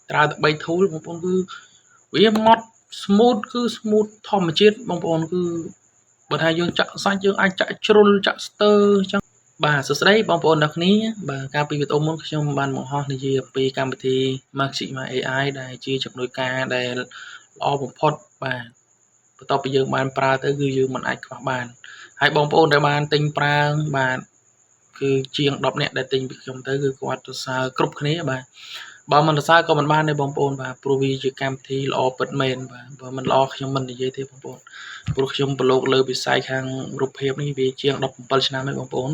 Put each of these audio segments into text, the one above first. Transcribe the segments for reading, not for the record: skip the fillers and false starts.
Tra tập bay thú bông bông cứ vì mót smooth cứ smooth thom mà chết bông bông cứ bật hai dương chặn sai dương anh chạy troll chặn stir chẳng bà sửa đấy bông bông đặc ní bà ca pi việt ôm muốn trong ban mỏng ho thì gì pi cam thì mang chị mà AI đây chia chụp đôi ca đây lo một pot bàต่อไปយើងបានប្រើទៅគឺយើងមិនអាចខ្វះបានហើយបងប្អូនដែលបានទិញប្រើបាទគឺជាង10នាក់ដែលទិញពីខ្ញុំទៅគឺគាត់សរសើរគ្រប់គ្នាបាទបើមិនសរសើរក៏មិនបានដែរបងប្អូនបាទព្រោះវាជាកម្មវិធីល្អពិតមែនបាទបើមិនល្អខ្ញុំមិននិយាយទេបងប្អូនព្រោះខ្ញុំប្រឡូកលើវិស័យខាងរូបភាពនេះវាជាង17ឆ្នាំហើយបងប្អូន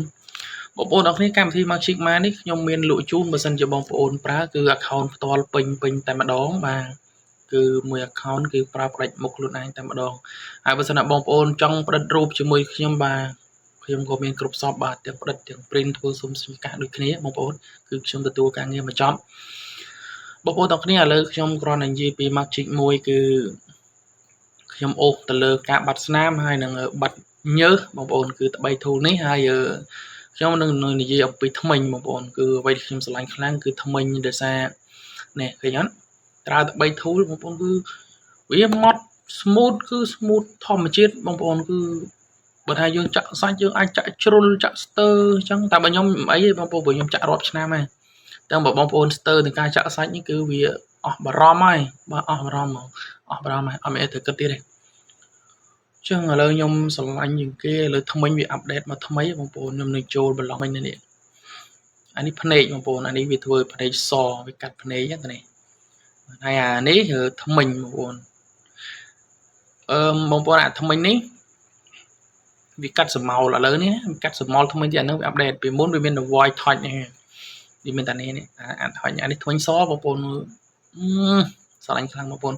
បងប្អូនអរគ្នាកម្មវិធី Magic Man នេះខ្ញុំមានលក់ជូនបើសិនជាបងប្អូនប្រើគឺ account ផ្ទាល់ពេញតែម្ដងបាទគឺមួយ account គឺប្រើផ្ដាច់មុខខ្លួនឯងតែម្ដងហើយបើសិនណាបងប្អូនចង់ផ្ដិតរូបជាមួយខ្ញុំបាទខ្ញុំក៏មានគ្រប់សពបាទទាំងផ្ដិតទាំង print ធ្វើសុំសិង្ហកាដូចគ្នាបងប្អូនគឺខ្ញុំទទួលការងារមកចប់បងប្អូនទាំងគ្នាឥឡូវខ្ញុំគ្រាន់តែនិយាយពី Magic មួយគឺខ្ញុំអូសទៅលើការបាត់ស្នាមហើយនឹងបាត់ញើសបងប្អូនគឺត្បីធូលនេះហើយខ្ញុំនឹងនិយាយអំពីថ្មិញបងប្អូនគឺអ្វីដែលខ្ញុំស្រឡាញ់ខ្លាំងគឺថ្មិញដោយសារនេះឃើញអត់ត្រាត្បីធូលបងប្អូនគឺវាម៉ត់ smooth គឺ smooth ធម្មជាតិបងប្អូនគឺបើថាយើងចាក់សាច់យើងអាចចាក់ជ្រុលចាក់ស្ទើអញ្ចឹងតែបើខ្ញុំអីទេបងប្អូនព្រោះខ្ញុំចាក់រាប់ឆ្នាំហើយតែបើបងប្អូនស្ទើនឹងការចាក់សាច់នេះគឺវាអស់បារម្ភហើយបាទអស់បារម្ភហ្មងអស់បារម្ភហើយអត់មានអីត្រូវគិតទៀតទេចឹងឥឡូវខ្ញុំស្រឡាញ់ជាងគេឥឡូវថ្មិញវាអាប់ដេតមកថ្មីបងប្អូនខ្ញុំនឹងចូលបន្លំមិញនេះអានេះភ្នែកបងប្អូនអានេះវាធ្វើភ្នែកសវាកាត់ភ្នែកហ្នឹងនេះហើយអានេះគឺថ្មិញបងប្អូនបងប្អូនអាថ្មិញនេះវាកាត់សមោលឥឡូវនេះកាត់សមោលថ្មិញទីអាហ្នឹងវាអាប់ដេតពីមុនវាមាន void touch នេះវាមានតែនេះអា touch អានេះថ្មិញសបងប្អូនស្រឡាញ់ខ្លាំងបងប្អូន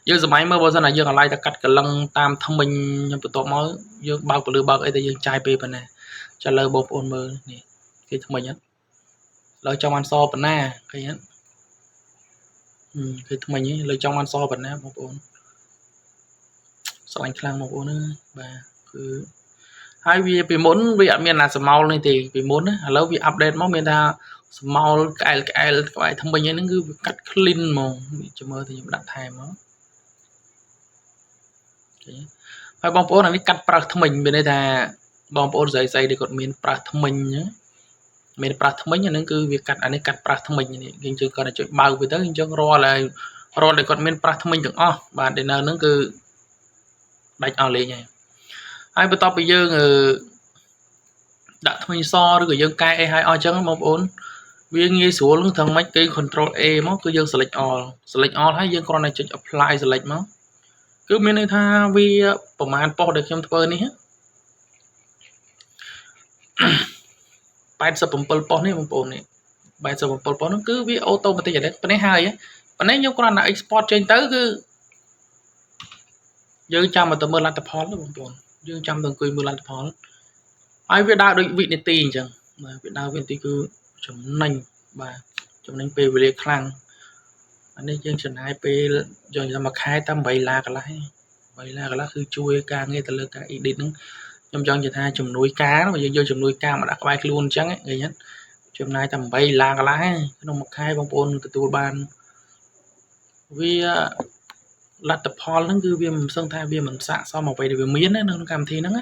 យើងសម័យមើលបើសិនណាយើងអាឡ័យតែកាត់កលឹងតាមថ្មិញខ្ញុំបន្ទាប់មកយើងបើកពលឺបើកអីតែយើងចាយពេលប៉ុណ្ណាចាឥឡូវបងប្អូនមើលនេះគេថ្មិញហ្នឹងឥឡូវចង់បានសប៉ុណ្ណាឃើញហ្នឹងគឺថ្មិញនេះលើចង់បានសប៉ុណ្ណាបងប្អូនស្រឡាញ់ខ្លាំងបងប្អូនបាទគឺហើយវាពីមុនវាអត់មានអាសមោលនេះទេពីមុនណាឥឡូវវាអាប់ដេតមកមានថាសមោលក្អែលក្បែរថ្មិញហ្នឹងគឺវាកាត់ clean ហ្មងចាំមើលទៅខ្ញុំដាក់ថែមមកហើយបងប្អូនអានេះកាត់ប្រើថ្មិញមានន័យថាបងប្អូនស្រីដែលគាត់មានប្រើថ្មិញមានប្រើថ្មិញអាហ្នឹងគឺវាកាត់អានេះកាត់ប្រើថ្មិញនេះយើងជឿគាត់តែចុចបើកវាទៅអញ្ចឹងរាល់ដែលគាត់មានប្រើថ្មិញទាំងអស់បាទដែលនៅហ្នឹងគឺដាច់អស់លេងហើយបន្ទាប់ពីយើងដាក់ថ្មិញសឬក៏យើងកែអីឲ្យអស់អញ្ចឹងបងប្អូនវាងាយស្រួលត្រង់ម៉េចគេ control A មកគឺយើង select all ហើយយើងគ្រាន់តែចុច apply select មកគឺមានន័យថាវាប្រមាណប៉ុស្តិ៍ដែលខ្ញុំធ្វើនេះ87ប៉ុស្តិ៍នេះបងប្អូននេះ87ប៉ុស្តិ៍ហ្នឹងគឺវាអូតូម៉ាទិកតែប៉ុណ្ណេះហើយប៉ុន្តែខ្ញុំគ្រាន់តែ export ចេញទៅគឺយើងចាំទៅមើលលទ្ធផលបងប្អូនយើងចាំទៅអង្គុយមើលលទ្ធផលហើយវាដើរដូចវិនាទីអញ្ចឹងបាទវាដើរវិនាទីគឺចំណេញបាទចំណេញពេលវេលាខ្លាំងអានេះយើងចំណាយពេលយើងថាមួយខែតែ8ឡាកន្លះ8ឡាកន្លះគឺជួយការងារទៅលើការ edit ហ្នឹងខ្ញុំចង់និយាយថាជំនួយការយើងយកជំនួយការមកដាក់ក្បែរខ្លួនអញ្ចឹងឃើញទេចំណាយតែ8ឡាកន្លះក្នុងមួយខែបងប្អូនទទួលបានវាលទ្ធផលហ្នឹងគឺវាមិនសឹងថាវាមិនស័ក្តិសមអ្វីដែលវាមាននៅក្នុងកម្មវិធីហ្នឹង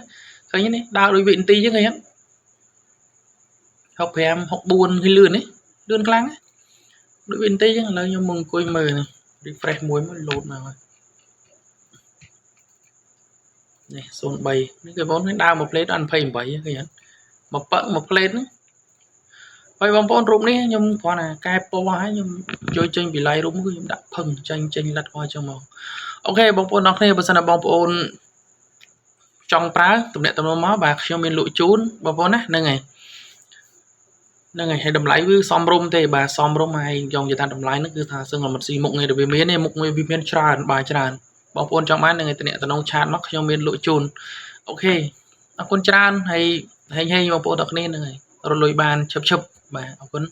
ឃើញទេដើរដូចវិនាទីអញ្ចឹងឃើញទេ65 64គឺលឿននេះលឿនខ្លាំងដូចវិនាទីអញ្ចឹងឥឡូវខ្ញុំមកអង្គុយមើល refresh មួយមក load មកហើយនេះ 03 នេះគឺបងប្អូនដើរមួយ plate 28ឃើញទេមកប៉ឹកមួយ plate ហ្នឹងហើយបងប្អូនរូបនេះខ្ញុំគ្រាន់តែកែពណ៌ឲ្យខ្ញុំយកចេញពី Lightroom គឺខ្ញុំដាក់ផឹងចេញលិតពណ៌អញ្ចឹងមកអូខេបងប្អូនអរគ្នាបើសិនណាបងប្អូនចង់ប្រើទំនាក់ទំនងមកបាទខ្ញុំមានលក់ជូនបងប្អូនណាហ្នឹងហើយហើយតម្លៃវាសមរម្យទេបាទសមរម្យហើយយកនិយាយថាតម្លៃហ្នឹងគឺថាសឹងមិនស៊ីមុខងារដែលវាមានទេមុខងារវាមានច្រើនបាទច្រើនបងប្អូនចង់បាននឹងទំនាក់ទំនងឆាតមកខ្ញុំមានលក់ជូនអូខេអរគុណច្រើនហើយហេងបងប្អូនទាំងគ្នាហ្នឹងហើយរលួយបានឈឹបបាទអរគុណ